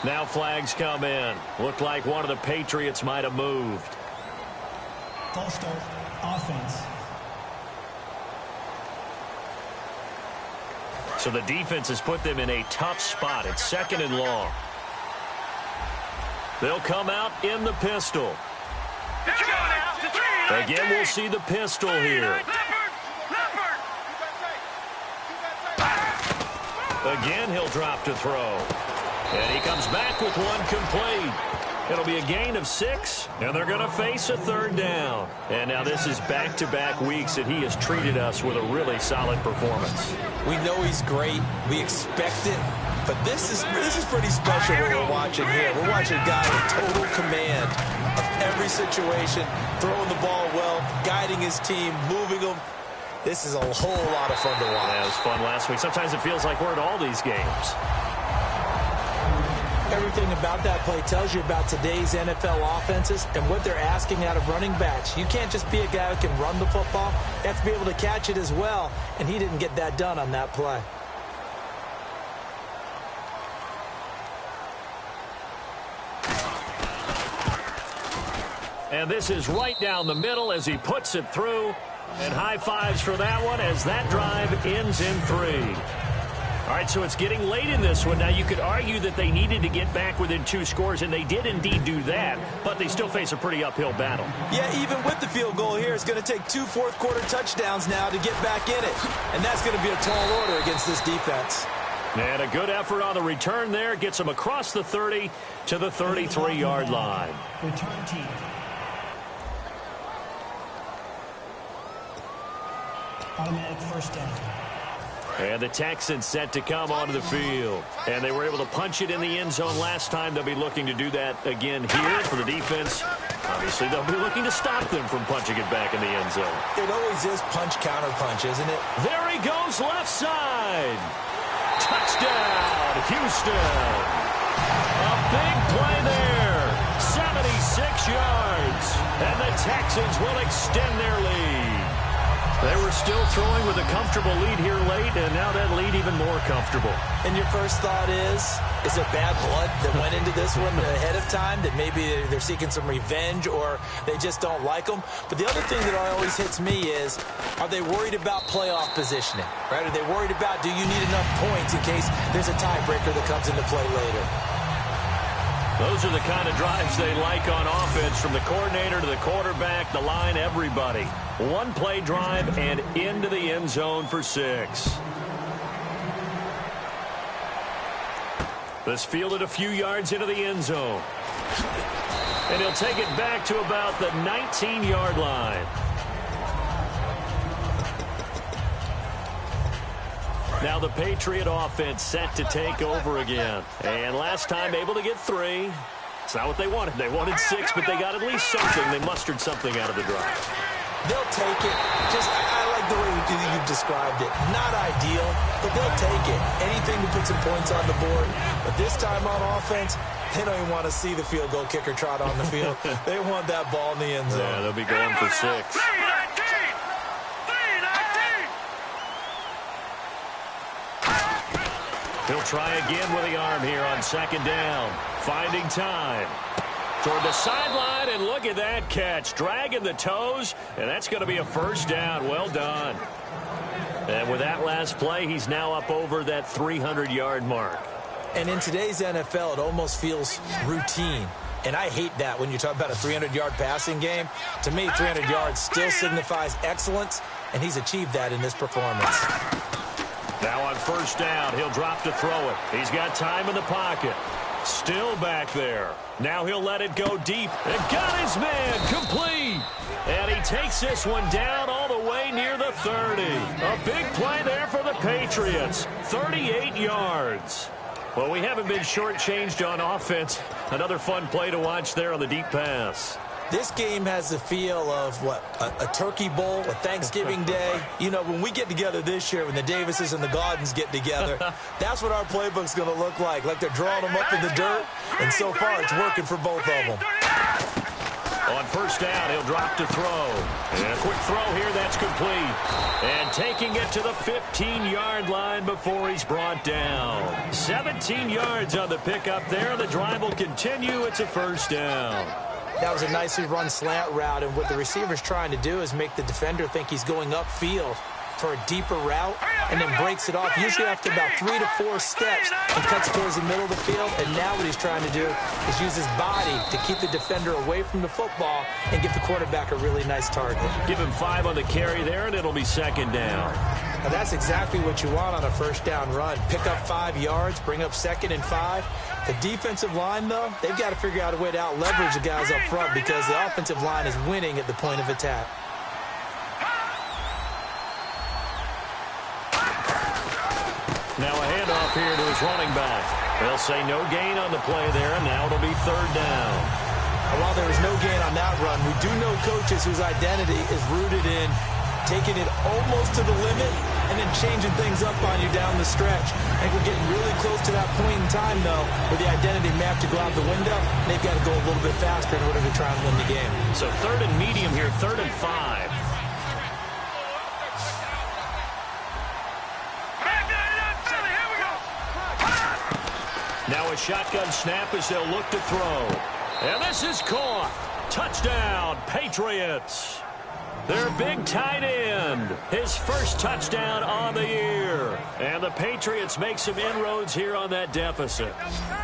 Speaker 2: Now flags come in. Looked like one of the Patriots might have moved.
Speaker 5: False start, offense.
Speaker 2: So the defense has put them in a tough spot. It's 2nd and long. They'll come out in the pistol. Again, we'll see the pistol here. Again, he'll drop to throw. And he comes back with one complete. It'll be a gain of 6, and they're going to face a 3rd down. And now this is back-to-back weeks that he has treated us with a really solid performance.
Speaker 3: We know he's great. We expect it. But this is pretty special what we're watching here. We're watching a guy with total command of every situation, throwing the ball well, guiding his team, moving them. This is a whole lot of fun to watch.
Speaker 2: Yeah, it was fun last week. Sometimes it feels like we're at all these games.
Speaker 3: Everything about that play tells you about today's NFL offenses and what they're asking out of running backs. You can't just be a guy who can run the football. You have to be able to catch it as well, and he didn't get that done on that play.
Speaker 2: And this is right down the middle as he puts it through. And high fives for that one as that drive ends in 3. All right, so it's getting late in this one. Now, you could argue that they needed to get back within 2 scores, and they did indeed do that, but they still face a pretty uphill battle.
Speaker 3: Yeah, even with the field goal here, it's going to take 2 fourth-quarter touchdowns now to get back in it, and that's going to be a tall order against this defense.
Speaker 2: And a good effort on the return there. Gets them across the 30 to the 33-yard line.
Speaker 5: Return team. Automatic first down.
Speaker 2: And the Texans set to come onto the field. And they were able to punch it in the end zone last time. They'll be looking to do that again here for the defense. Obviously, they'll be looking to stop them from punching it back in the end zone.
Speaker 3: It always is punch-counter-punch, isn't it?
Speaker 2: There he goes, left side. Touchdown, Houston. A big play there. 76 yards. And the Texans will extend their lead. They were still throwing with a comfortable lead here late, and now that lead even more comfortable.
Speaker 3: And your first thought is it bad blood that went into this one ahead of time, that maybe they're seeking some revenge or they just don't like them? But the other thing that always hits me is, are they worried about playoff positioning? Right? Are they worried about, do you need enough points in case there's a tiebreaker that comes into play later?
Speaker 2: Those are the kind of drives they like on offense, from the coordinator to the quarterback, the line, everybody. One play drive and into the end zone for 6. This fielded a few yards into the end zone. And he'll take it back to about the 19-yard line. Now the Patriot offense set to take over again. And last time able to get 3. It's not what they wanted. They wanted 6, but they got at least something. They mustered something out of the drive.
Speaker 3: They'll take it. I like the way you've described it. Not ideal, but they'll take it. Anything to put some points on the board. But this time on offense, they don't even want to see the field goal kicker trot on the field. They want that ball in the end zone.
Speaker 2: Yeah, they'll be going for 6. He'll try again with the arm here on 2nd down. Finding time. Toward the sideline, and look at that catch. Dragging the toes, and that's going to be a first down. Well done. And with that last play, he's now up over that 300-yard mark.
Speaker 3: And in today's NFL, it almost feels routine. And I hate that when you talk about a 300-yard passing game. To me, 300 yards still signifies excellence, and he's achieved that in this performance.
Speaker 2: Now on 1st down, he'll drop to throw it. He's got time in the pocket. Still back there. Now he'll let it go deep. And got his man complete. And he takes this one down all the way near the 30. A big play there for the Patriots. 38 yards. Well, we haven't been shortchanged on offense. Another fun play to watch there on the deep pass.
Speaker 3: This game has the feel of, what, a turkey bowl, a Thanksgiving day. You know, when we get together this year, when the Davises and the Gaudens get together, that's what our playbook's going to look like. Like they're drawing them up in the dirt, and so far it's working for both of them.
Speaker 2: On 1st down, he'll drop to throw. And a quick throw here, that's complete. And taking it to the 15-yard line before he's brought down. 17 yards on the pickup there. The drive will continue. It's a 1st down.
Speaker 3: That was a nicely run slant route, and what the receiver's trying to do is make the defender think he's going upfield for a deeper route, and then breaks it off, usually after about 3 to 4 steps, and cuts towards the middle of the field. And now what he's trying to do is use his body to keep the defender away from the football and give the quarterback a really nice target.
Speaker 2: Give him 5 on the carry there, and it'll be 2nd down.
Speaker 3: Now that's exactly what you want on a 1st down run. Pick up 5 yards, bring up 2nd and 5. The defensive line, though, they've got to figure out a way to out-leverage the guys up front because the offensive line is winning at the point of attack.
Speaker 2: Now a handoff here to his running back. They'll say no gain on the play there, and now it'll be third down.
Speaker 3: While there was no gain on that run, we do know coaches whose identity is rooted in taking it almost to the limit and then changing things up on you down the stretch. I think we're getting really close to that point in time, though, where the identity may have to go out the window. They've got to go a little bit faster in order to try and win the game.
Speaker 2: So third and medium here, 3rd and 5. Now a shotgun snap as they'll look to throw. And this is caught. Touchdown, Patriots. Their big tight end, his first touchdown on the year. And the Patriots make some inroads here on that deficit.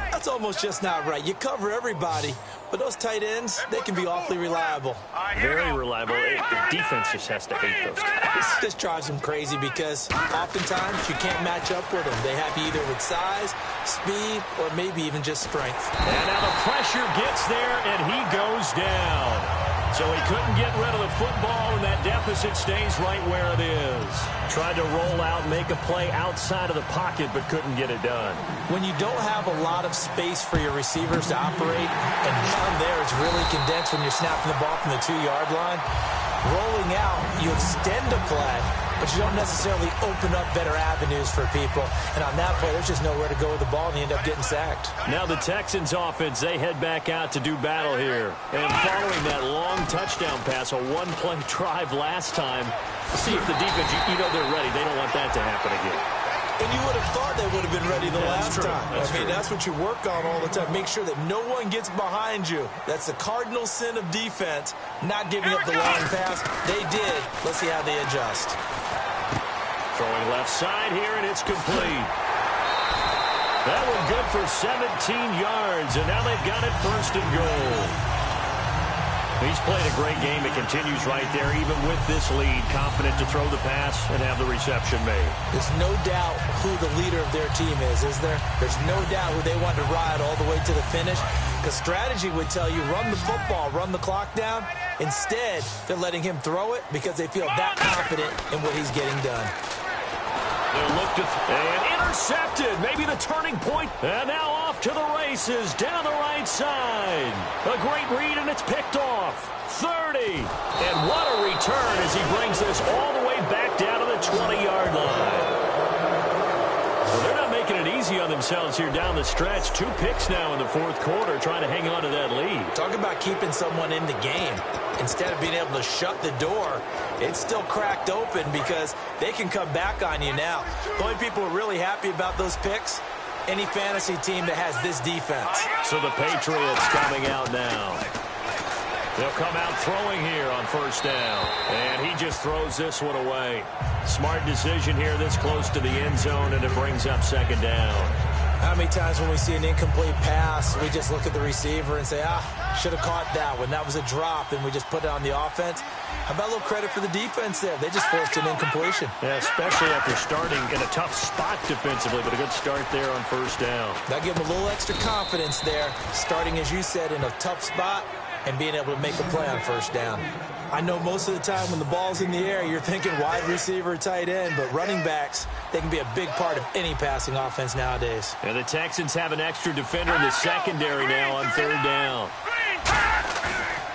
Speaker 3: That's almost just not right. You cover everybody, but those tight ends, they can be awfully reliable.
Speaker 2: Very reliable. The defense just has to hate those guys.
Speaker 3: This drives them crazy because oftentimes you can't match up with them. They have you either with size, speed, or maybe even just strength.
Speaker 2: And now the pressure gets there, and he goes down. So he couldn't get rid of the football, and that deficit stays right where it is. Tried to roll out, make a play outside of the pocket, but couldn't get it done.
Speaker 3: When you don't have a lot of space for your receivers to operate, and down there it's really condensed when you're snapping the ball from the 2-yard line, rolling out, you extend a play, but you don't necessarily open up better avenues for people. And on that play, there's just nowhere to go with the ball, and you end up getting sacked.
Speaker 2: Now the Texans offense, they head back out to do battle here. And following that long touchdown pass, a one-play drive last time, see if the defense, you know they're ready. They don't want that to happen again.
Speaker 3: And you would have thought they would have been ready the last time.
Speaker 2: That's
Speaker 3: what you work on all the time. Make sure that no one gets behind you. That's the cardinal sin of defense, not giving up the long pass. They did. Let's see how they adjust.
Speaker 2: Throwing left side here, and it's complete. That one good for 17 yards, and now they've got it 1st and goal. He's played a great game. It continues right there, even with this lead, confident to throw the pass and have the reception made.
Speaker 3: There's no doubt who the leader of their team is there? There's no doubt who they want to ride all the way to the finish. Because strategy would tell you, run the football, run the clock down. Instead, they're letting him throw it because they feel that confident in what he's getting done.
Speaker 2: They'll look to and intercepted. Maybe the turning point. And now off to the races down the right side. A great read, and it's picked off. 30. And what a return as he brings this all the way back down to the 20-yard line. Well, they're not making it easy on themselves here down the stretch. 2 picks now in the 4th quarter, trying to hang on to that lead.
Speaker 3: Talk about keeping someone in the game. Instead of being able to shut the door, it's still cracked open because they can come back on you now. The only people who are really happy about those picks, any fantasy team that has this defense.
Speaker 2: So the Patriots coming out now. They'll come out throwing here on 1st down. And he just throws this one away. Smart decision here this close to the end zone, and it brings up 2nd down.
Speaker 3: How many times when we see an incomplete pass, we just look at the receiver and say, should have caught that one. That was a drop, and we just put it on the offense. How about a little credit for the defense there? They just forced an incompletion.
Speaker 2: Yeah, especially after starting in a tough spot defensively, but a good start there on 1st down.
Speaker 3: That'll give them a little extra confidence there, starting, as you said, in a tough spot and being able to make a play on 1st down. I know most of the time when the ball's in the air, you're thinking wide receiver, tight end, but running backs, they can be a big part of any passing offense nowadays.
Speaker 2: And the Texans have an extra defender in the secondary now on 3rd down.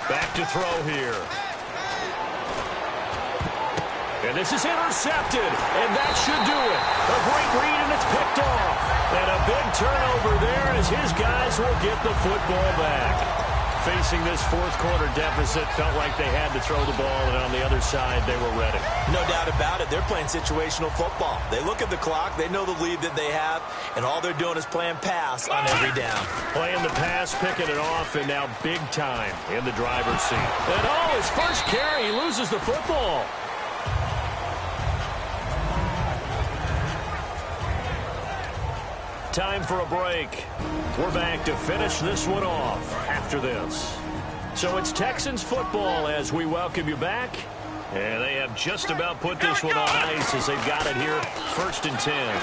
Speaker 2: Back to throw here. And this is intercepted, and that should do it. A great read, and it's picked off. And a big turnover there as his guys will get the football back. Facing this 4th quarter deficit, felt like they had to throw the ball, and on the other side, they were ready.
Speaker 3: No doubt about it. They're playing situational football. They look at the clock, they know the lead that they have, and all they're doing is playing pass on every down.
Speaker 2: Playing the pass, picking it off, and now big time in the driver's seat. And his first carry, he loses the football. Time for a break. We're back to finish this one off after this. So it's Texans football as we welcome you back. And they have just about put this one on ice as they've got it here, 1st and 10.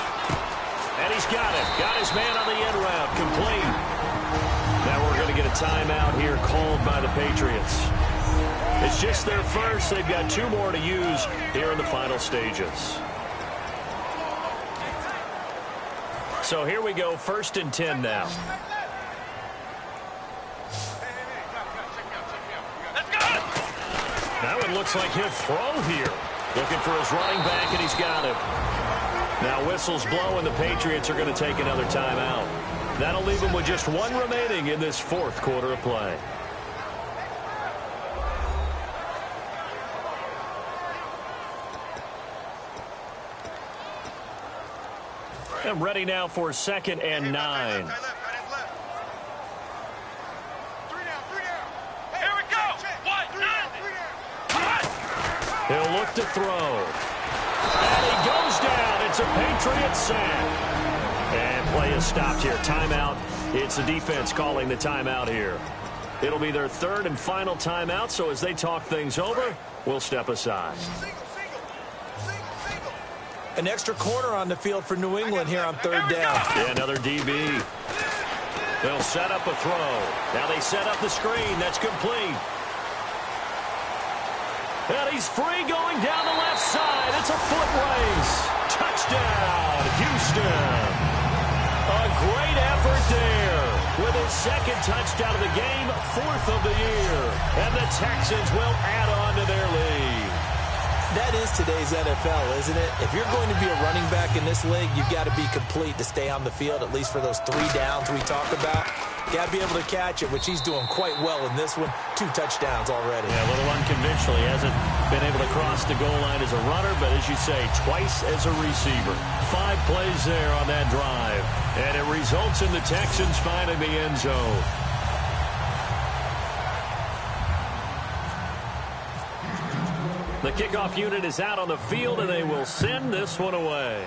Speaker 2: And he's got it. Got his man on the end route. Complete. Now we're going to get a timeout here called by the Patriots. It's just their first. They've got 2 more to use here in the final stages. So here we go, 1st and 10 now. That one looks like he'll throw here. Looking for his running back, and he's got him. Now whistles blow, and the Patriots are going to take another timeout. That'll leave them with just 1 remaining in this 4th quarter of play. And ready now for 2nd and 9. He'll look to throw. And he goes down. It's a Patriot sack. And play is stopped here. Timeout. It's the defense calling the timeout here. It'll be their 3rd and final timeout, so as they talk things over, we'll step aside.
Speaker 3: An extra corner on the field for New England here on 3rd down.
Speaker 2: Yeah, another DB. They'll set up a throw. Now they set up the screen. That's complete. And he's free going down the left side. It's a foot race. Touchdown, Houston. A great effort there. With his 2nd touchdown of the game, 4th of the year. And the Texans will add on to their lead.
Speaker 3: That is today's NFL, isn't it? If you're going to be a running back in this league, you've got to be complete to stay on the field, at least for those 3 downs we talk about. Got to be able to catch it, which he's doing quite well in this one. 2 touchdowns already.
Speaker 2: Yeah, a little unconventional. He hasn't been able to cross the goal line as a runner, but as you say, twice as a receiver. 5 plays there on that drive. And it results in the Texans finding the end zone. The kickoff unit is out on the field, and they will send this one away.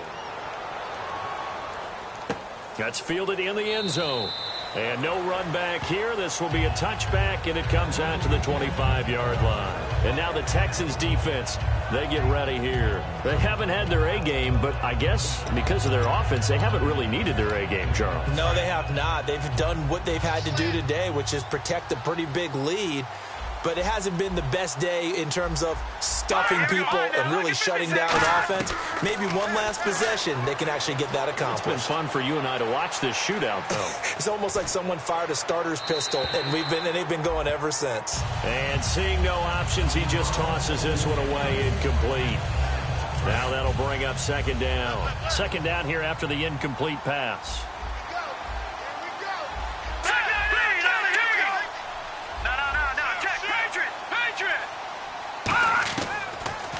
Speaker 2: That's fielded in the end zone. And no run back here. This will be a touchback, and it comes out to the 25-yard line. And now the Texans defense, they get ready here. They haven't had their A-game, but I guess because of their offense, they haven't really needed their A-game, Charles.
Speaker 3: No, they have not. They've done what they've had to do today, which is protect a pretty big lead. But it hasn't been the best day in terms of stuffing people and really shutting down an offense. Maybe one last possession, they can actually get that accomplished.
Speaker 2: It's been fun for you and I to watch this shootout, though.
Speaker 3: It's almost like someone fired a starter's pistol, and they've been going ever since.
Speaker 2: And seeing no options, he just tosses this one away, incomplete. Now that'll bring up 2nd down. 2nd down here after the incomplete pass.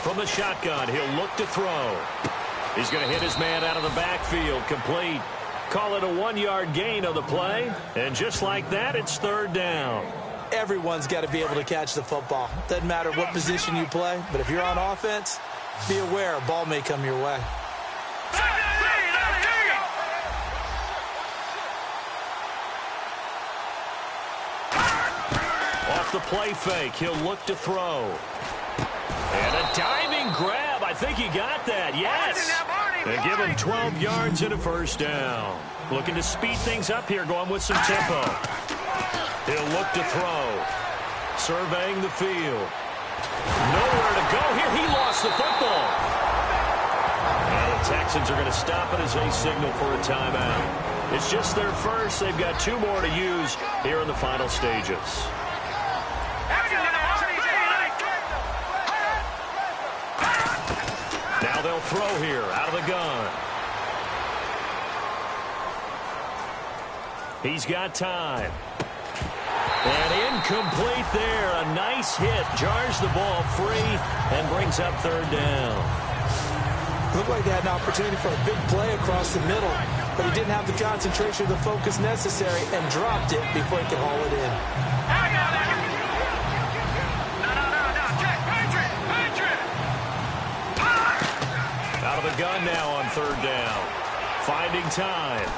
Speaker 2: From the shotgun, he'll look to throw. He's going to hit his man out of the backfield. Complete. Call it a 1-yard gain on the play. And just like that, it's 3rd down.
Speaker 3: Everyone's got to be able to catch the football. Doesn't matter what position you play, but if you're on offense, be aware a ball may come your way.
Speaker 2: Off the play fake, he'll look to throw. And a diving grab. I think he got that. Yes. They give him 12 yards and a 1st down. Looking to speed things up here, going with some tempo. He'll look to throw. Surveying the field. Nowhere to go here. He lost the football. And the Texans are going to stop it as they signal for a timeout. It's just their first. They've got 2 more to use here in the final stages. Now they'll throw here out of the gun. He's got time. And incomplete there. A nice hit. Jars the ball free and brings up 3rd down.
Speaker 3: Looked like he had an opportunity for a big play across the middle, but he didn't have the concentration or the focus necessary and dropped it before he could haul it in.
Speaker 2: Out of the gun now on 3rd down. Finding time.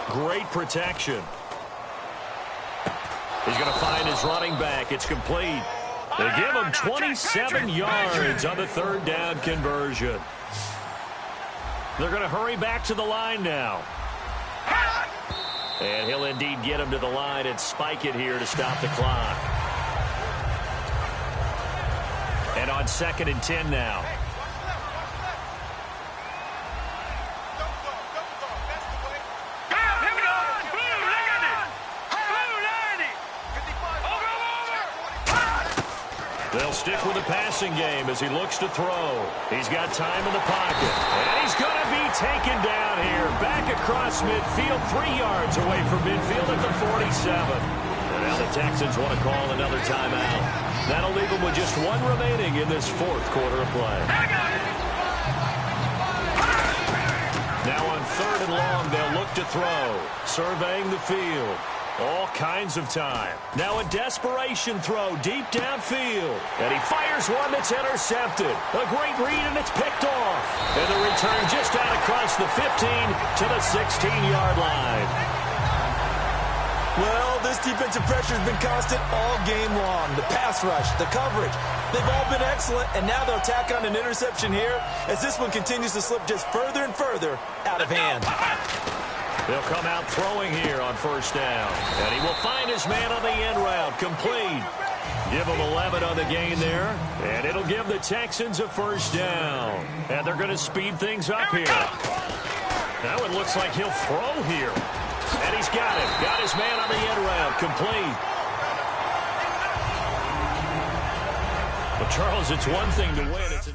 Speaker 2: Great protection. He's going to find his running back. It's complete. They give him 27 yards on the 3rd down conversion. They're going to hurry back to the line now. And he'll indeed get him to the line and spike it here to stop the clock. And on 2nd and 10 now. They'll stick with the passing game as he looks to throw. He's got time in the pocket. And he's going to be taken down here. Back across midfield, 3 yards away from midfield at the 47. And now the Texans want to call another timeout. That'll leave them with just 1 remaining in this 4th quarter of play. Now on 3rd and long, they'll look to throw. Surveying the field. All kinds of time. Now a desperation throw deep downfield. And he fires one that's intercepted. A great read, and it's picked off. And the return just out across the 15 to the 16-yard line.
Speaker 3: Well, this defensive pressure has been constant all game long. The pass rush, the coverage, they've all been excellent, and now they'll tack on an interception here as this one continues to slip just further and further out of hand.
Speaker 2: They'll come out throwing here on 1st down. And he will find his man on the end route. Complete. Give him 11 on the gain there. And it'll give the Texans a 1st down. And they're going to speed things up here. Now it looks like he'll throw here. And he's got him. Got his man on the end route. Complete. But Charles, it's one thing to win. It's